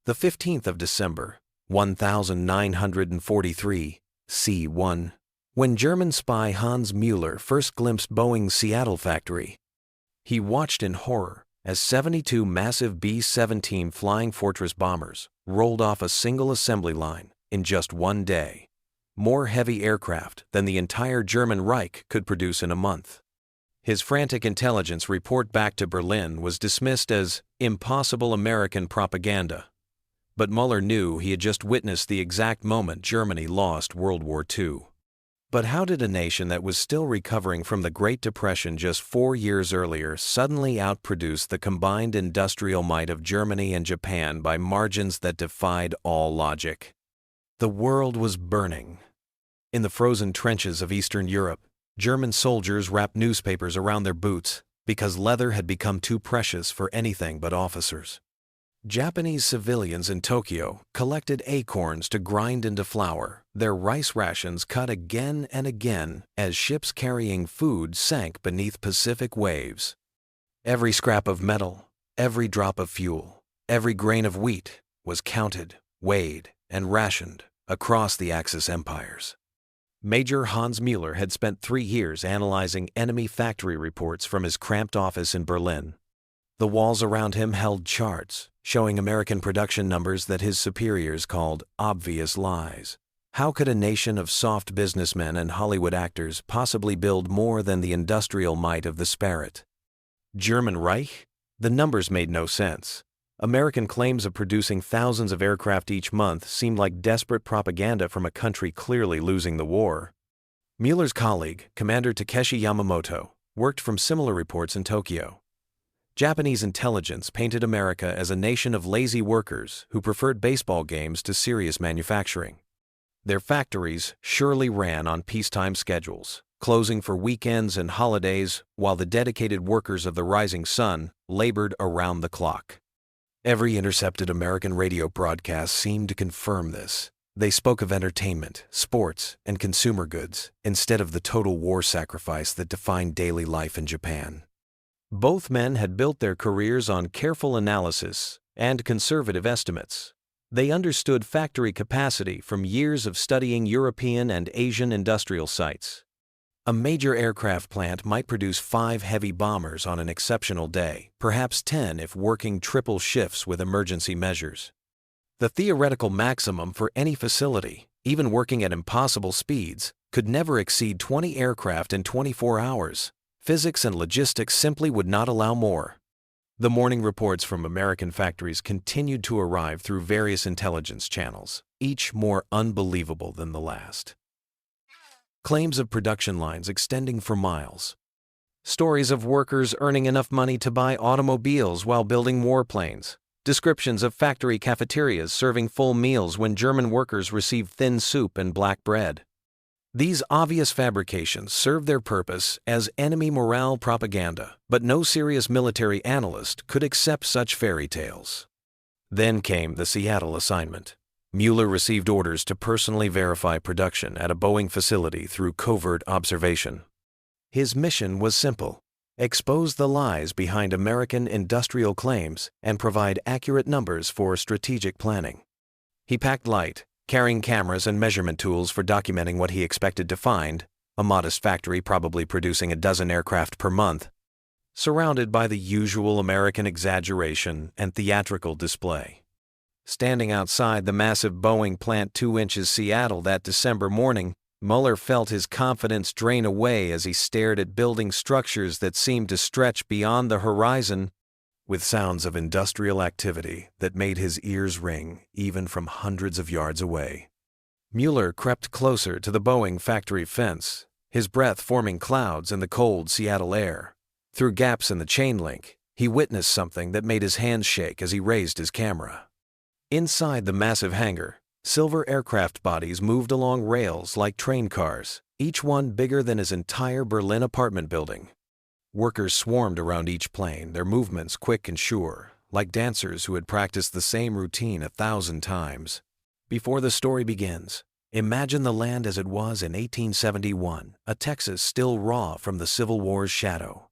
The 15th of December, 1943, C1, when German spy Hans Müller first glimpsed Boeing's Seattle factory. He watched in horror as 72 massive B-17 Flying Fortress bombers rolled off a single assembly line in just one day, more heavy aircraft than the entire German Reich could produce in a month. His frantic intelligence report back to Berlin was dismissed as impossible American propaganda. But Müller knew he had just witnessed the exact moment Germany lost World War II. But how did a nation that was still recovering from the Great Depression just 4 years earlier suddenly outproduce the combined industrial might of Germany and Japan by margins that defied all logic? The world was burning. In the frozen trenches of Eastern Europe, German soldiers wrapped newspapers around their boots because leather had become too precious for anything but officers. Japanese civilians in Tokyo collected acorns to grind into flour, their rice rations cut again and again as ships carrying food sank beneath Pacific waves. Every scrap of metal, every drop of fuel, every grain of wheat was counted, weighed, and rationed across the Axis empires. Major Hans Müller had spent 3 years analyzing enemy factory reports from his cramped office in Berlin. The walls around him held charts showing American production numbers that his superiors called obvious lies. How could a nation of soft businessmen and Hollywood actors possibly build more than the industrial might of the Sparrow? German Reich? The numbers made no sense. American claims of producing thousands of aircraft each month seemed like desperate propaganda from a country clearly losing the war. Müller's colleague, Commander Takeshi Yamamoto, worked from similar reports in Tokyo. Japanese intelligence painted America as a nation of lazy workers who preferred baseball games to serious manufacturing. Their factories surely ran on peacetime schedules, closing for weekends and holidays while the dedicated workers of the rising sun labored around the clock. Every intercepted American radio broadcast seemed to confirm this. They spoke of entertainment, sports, and consumer goods instead of the total war sacrifice that defined daily life in Japan. Both men had built their careers on careful analysis and conservative estimates. They understood factory capacity from years of studying European and Asian industrial sites. A major aircraft plant might produce 5 heavy bombers on an exceptional day, perhaps 10 if working triple shifts with emergency measures. The theoretical maximum for any facility, even working at impossible speeds, could never exceed 20 aircraft in 24 hours. Physics and logistics simply would not allow more. The morning reports from American factories continued to arrive through various intelligence channels, each more unbelievable than the last. Claims of production lines extending for miles. Stories of workers earning enough money to buy automobiles while building warplanes. Descriptions of factory cafeterias serving full meals when German workers received thin soup and black bread. These obvious fabrications served their purpose as enemy morale propaganda, but no serious military analyst could accept such fairy tales. Then came the Seattle assignment. Müller received orders to personally verify production at a Boeing facility through covert observation. His mission was simple: expose the lies behind American industrial claims and provide accurate numbers for strategic planning. He packed light, carrying cameras and measurement tools for documenting what he expected to find, a modest factory probably producing a dozen aircraft per month, surrounded by the usual American exaggeration and theatrical display. Standing outside the massive Boeing Plant 2 inches Seattle that December morning, Müller felt his confidence drain away as he stared at building structures that seemed to stretch beyond the horizon, with sounds of industrial activity that made his ears ring even from hundreds of yards away. Müller crept closer to the Boeing factory fence, his breath forming clouds in the cold Seattle air. Through gaps in the chain link, he witnessed something that made his hands shake as he raised his camera. Inside the massive hangar, silver aircraft bodies moved along rails like train cars, each one bigger than his entire Berlin apartment building. Workers swarmed around each plane, their movements quick and sure, like dancers who had practiced the same routine 1,000 times. Before the story begins, imagine the land as it was in 1871, a Texas still raw from the Civil War's shadow.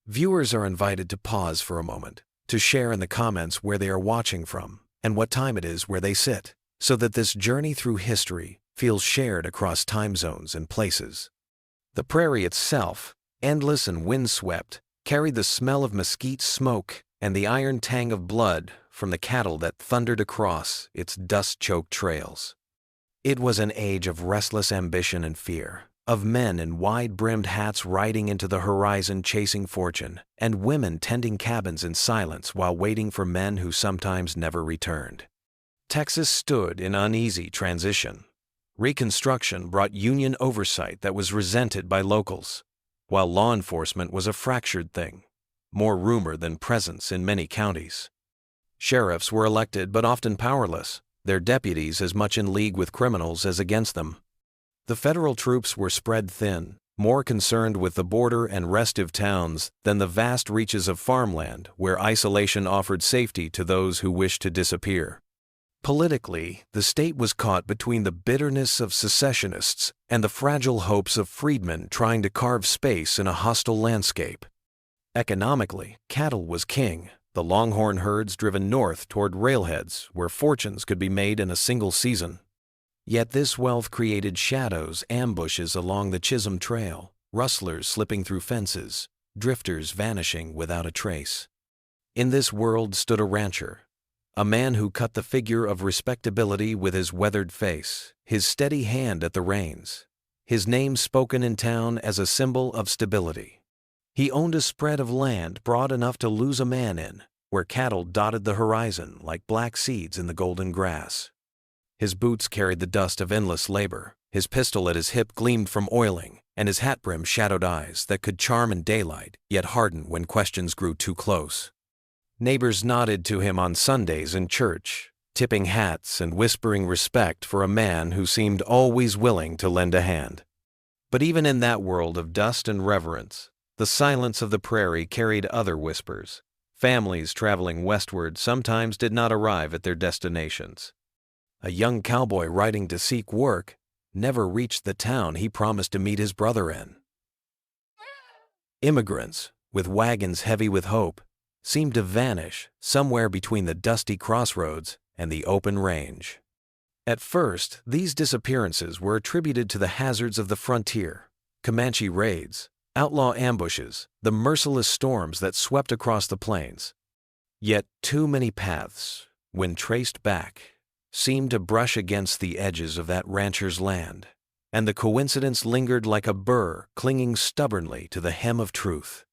Viewers are invited to pause for a moment, to share in the comments where they are watching from, and what time it is where they sit, so that this journey through history feels shared across time zones and places. The prairie itself, endless and windswept, carried the smell of mesquite smoke and the iron tang of blood from the cattle that thundered across its dust-choked trails. It was an age of restless ambition and fear, of men in wide-brimmed hats riding into the horizon chasing fortune, and women tending cabins in silence while waiting for men who sometimes never returned. Texas stood in uneasy transition. Reconstruction brought Union oversight that was resented by locals, while law enforcement was a fractured thing, more rumor than presence in many counties. Sheriffs were elected but often powerless, their deputies as much in league with criminals as against them. The federal troops were spread thin, more concerned with the border and restive towns than the vast reaches of farmland where isolation offered safety to those who wished to disappear. Politically, the state was caught between the bitterness of secessionists and the fragile hopes of freedmen trying to carve space in a hostile landscape. Economically, cattle was king, the longhorn herds driven north toward railheads where fortunes could be made in a single season. Yet this wealth created shadows, ambushes along the Chisholm Trail, rustlers slipping through fences, drifters vanishing without a trace. In this world stood a rancher, a man who cut the figure of respectability with his weathered face, his steady hand at the reins, his name spoken in town as a symbol of stability. He owned a spread of land broad enough to lose a man in, where cattle dotted the horizon like black seeds in the golden grass. His boots carried the dust of endless labor, his pistol at his hip gleamed from oiling, and his hat brim shadowed eyes that could charm in daylight, yet harden when questions grew too close. Neighbors nodded to him on Sundays in church, tipping hats and whispering respect for a man who seemed always willing to lend a hand. But even in that world of dust and reverence, the silence of the prairie carried other whispers. Families traveling westward sometimes did not arrive at their destinations. A young cowboy riding to seek work never reached the town he promised to meet his brother in. Immigrants, with wagons heavy with hope, seemed to vanish somewhere between the dusty crossroads and the open range. At first, these disappearances were attributed to the hazards of the frontier, Comanche raids, outlaw ambushes, the merciless storms that swept across the plains. Yet too many paths, when traced back, seemed to brush against the edges of that rancher's land, and the coincidence lingered like a burr clinging stubbornly to the hem of truth.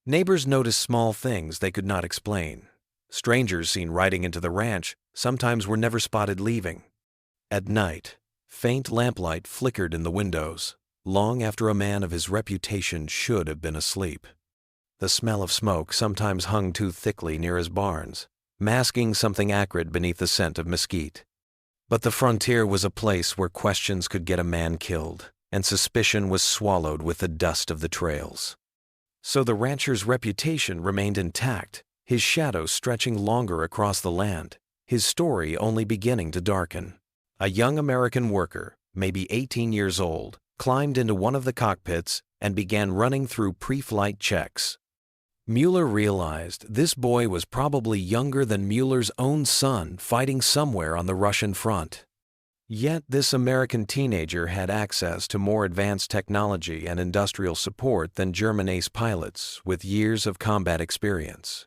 Neighbors noticed small things they could not explain. Strangers seen riding into the ranch sometimes were never spotted leaving. At night, faint lamplight flickered in the windows, long after a man of his reputation should have been asleep. The smell of smoke sometimes hung too thickly near his barns, masking something acrid beneath the scent of mesquite. But the frontier was a place where questions could get a man killed, and suspicion was swallowed with the dust of the trails. So the rancher's reputation remained intact, his shadow stretching longer across the land, his story only beginning to darken. A young American worker, maybe 18 years old, climbed into one of the cockpits and began running through pre-flight checks. Mueller realized this boy was probably younger than Mueller's own son fighting somewhere on the Russian front. Yet this American teenager had access to more advanced technology and industrial support than German ace pilots with years of combat experience.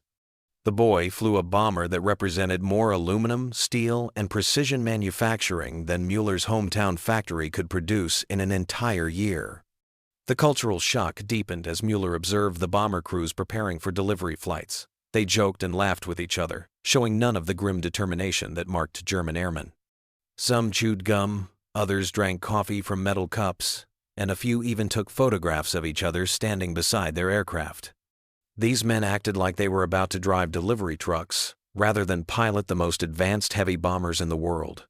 The boy flew a bomber that represented more aluminum, steel, and precision manufacturing than Mueller's hometown factory could produce in an entire year. The cultural shock deepened as Mueller observed the bomber crews preparing for delivery flights. They joked and laughed with each other, showing none of the grim determination that marked German airmen. Some chewed gum, others drank coffee from metal cups, and a few even took photographs of each other standing beside their aircraft. These men acted like they were about to drive delivery trucks, rather than pilot the most advanced heavy bombers in the world.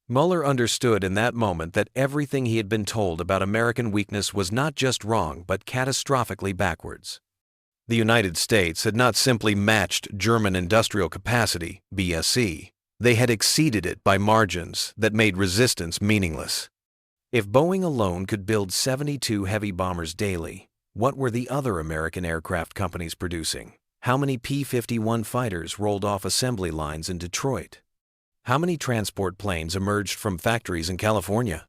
Mueller understood in that moment that everything he had been told about American weakness was not just wrong but catastrophically backwards. The United States had not simply matched German industrial capacity, BSC, they had exceeded it by margins that made resistance meaningless. If Boeing alone could build 72 heavy bombers daily, what were the other American aircraft companies producing? How many P-51 fighters rolled off assembly lines in Detroit? How many transport planes emerged from factories in California?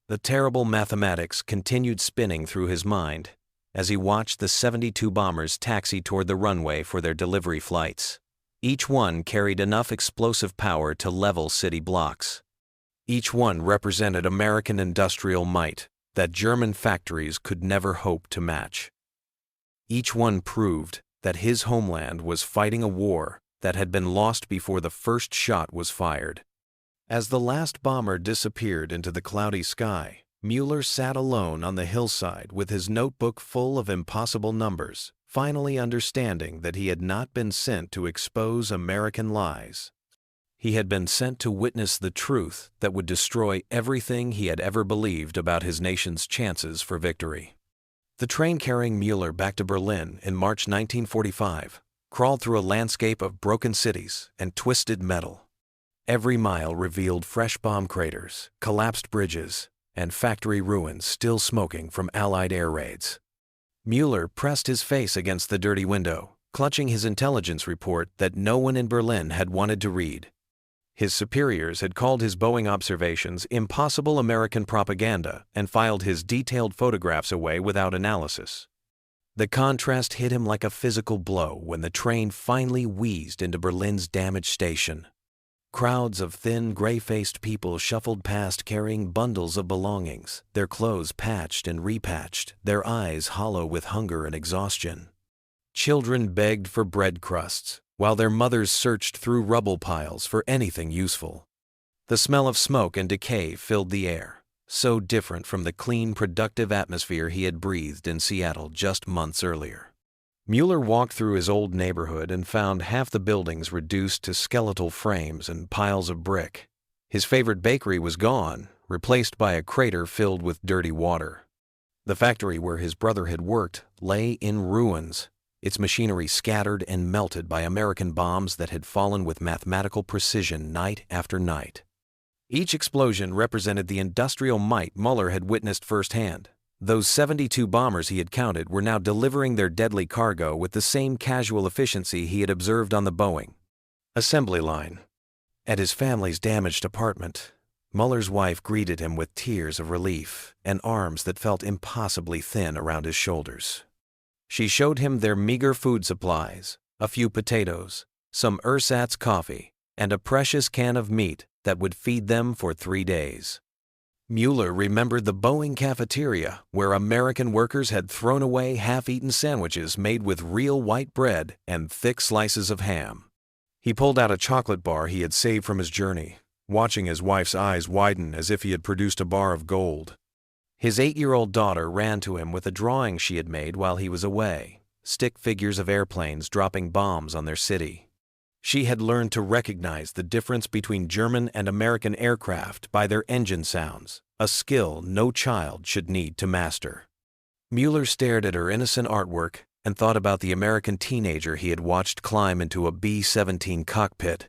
The terrible mathematics continued spinning through his mind as he watched the 72 bombers taxi toward the runway for their delivery flights. Each one carried enough explosive power to level city blocks. Each one represented American industrial might that German factories could never hope to match. Each one proved that his homeland was fighting a war that had been lost before the first shot was fired. As the last bomber disappeared into the cloudy sky, Mueller sat alone on the hillside with his notebook full of impossible numbers, finally understanding that he had not been sent to expose American lies. He had been sent to witness the truth that would destroy everything he had ever believed about his nation's chances for victory. The train carrying Mueller back to Berlin in March 1945 crawled through a landscape of broken cities and twisted metal. Every mile revealed fresh bomb craters, collapsed bridges, and factory ruins still smoking from Allied air raids. Mueller pressed his face against the dirty window, clutching his intelligence report that no one in Berlin had wanted to read. His superiors had called his Boeing observations impossible American propaganda and filed his detailed photographs away without analysis. The contrast hit him like a physical blow when the train finally wheezed into Berlin's damaged station. Crowds of thin, gray-faced people shuffled past carrying bundles of belongings, their clothes patched and repatched, their eyes hollow with hunger and exhaustion. Children begged for bread crusts, while their mothers searched through rubble piles for anything useful. The smell of smoke and decay filled the air, so different from the clean, productive atmosphere he had breathed in Seattle just months earlier. Mueller walked through his old neighborhood and found half the buildings reduced to skeletal frames and piles of brick. His favorite bakery was gone, replaced by a crater filled with dirty water. The factory where his brother had worked lay in ruins, its machinery scattered and melted by American bombs that had fallen with mathematical precision night after night. Each explosion represented the industrial might Mueller had witnessed firsthand. Those 72 bombers he had counted were now delivering their deadly cargo with the same casual efficiency he had observed on the Boeing assembly line. At his family's damaged apartment, Mueller's wife greeted him with tears of relief and arms that felt impossibly thin around his shoulders. She showed him their meager food supplies, a few potatoes, some ersatz coffee, and a precious can of meat that would feed them for 3 days. Mueller remembered the Boeing cafeteria where American workers had thrown away half-eaten sandwiches made with real white bread and thick slices of ham. He pulled out a chocolate bar he had saved from his journey, watching his wife's eyes widen as if he had produced a bar of gold. His 8-year-old daughter ran to him with a drawing she had made while he was away, stick figures of airplanes dropping bombs on their city. She had learned to recognize the difference between German and American aircraft by their engine sounds, a skill no child should need to master. Mueller stared at her innocent artwork and thought about the American teenager he had watched climb into a B-17 cockpit.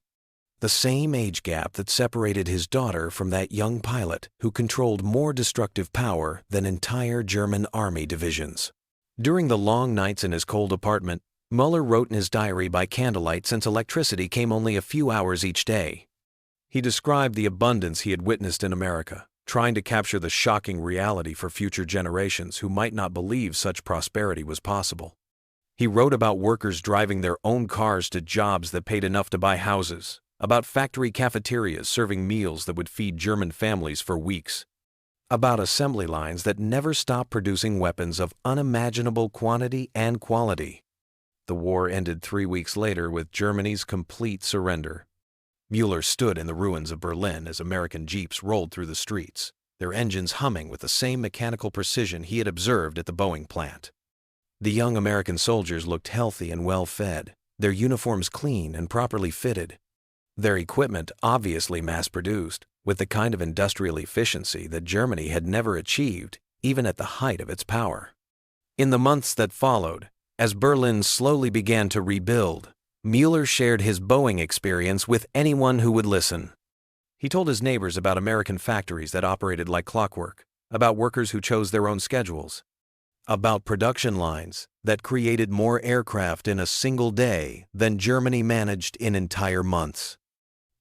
The same age gap that separated his daughter from that young pilot who controlled more destructive power than entire German army divisions. During the long nights in his cold apartment, Mueller wrote in his diary by candlelight since electricity came only a few hours each day. He described the abundance he had witnessed in America, trying to capture the shocking reality for future generations who might not believe such prosperity was possible. He wrote about workers driving their own cars to jobs that paid enough to buy houses, about factory cafeterias serving meals that would feed German families for weeks, about assembly lines that never stopped producing weapons of unimaginable quantity and quality. The war ended 3 weeks later with Germany's complete surrender. Mueller stood in the ruins of Berlin as American jeeps rolled through the streets, their engines humming with the same mechanical precision he had observed at the Boeing plant. The young American soldiers looked healthy and well-fed, their uniforms clean and properly fitted, their equipment obviously mass-produced, with the kind of industrial efficiency that Germany had never achieved, even at the height of its power. In the months that followed, as Berlin slowly began to rebuild, Mueller shared his Boeing experience with anyone who would listen. He told his neighbors about American factories that operated like clockwork, about workers who chose their own schedules, about production lines that created more aircraft in a single day than Germany managed in entire months.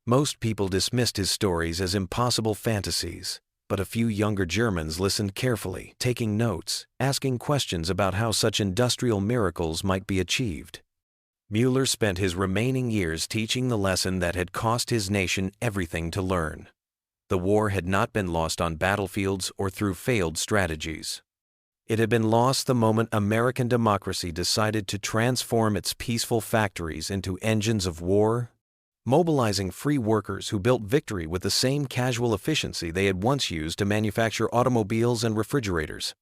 Most people dismissed his stories as impossible fantasies, but a few younger Germans listened carefully, taking notes, asking questions about how such industrial miracles might be achieved. Müller spent his remaining years teaching the lesson that had cost his nation everything to learn. The war had not been lost on battlefields or through failed strategies. It had been lost the moment American democracy decided to transform its peaceful factories into engines of war, mobilizing free workers who built victory with the same casual efficiency they had once used to manufacture automobiles and refrigerators.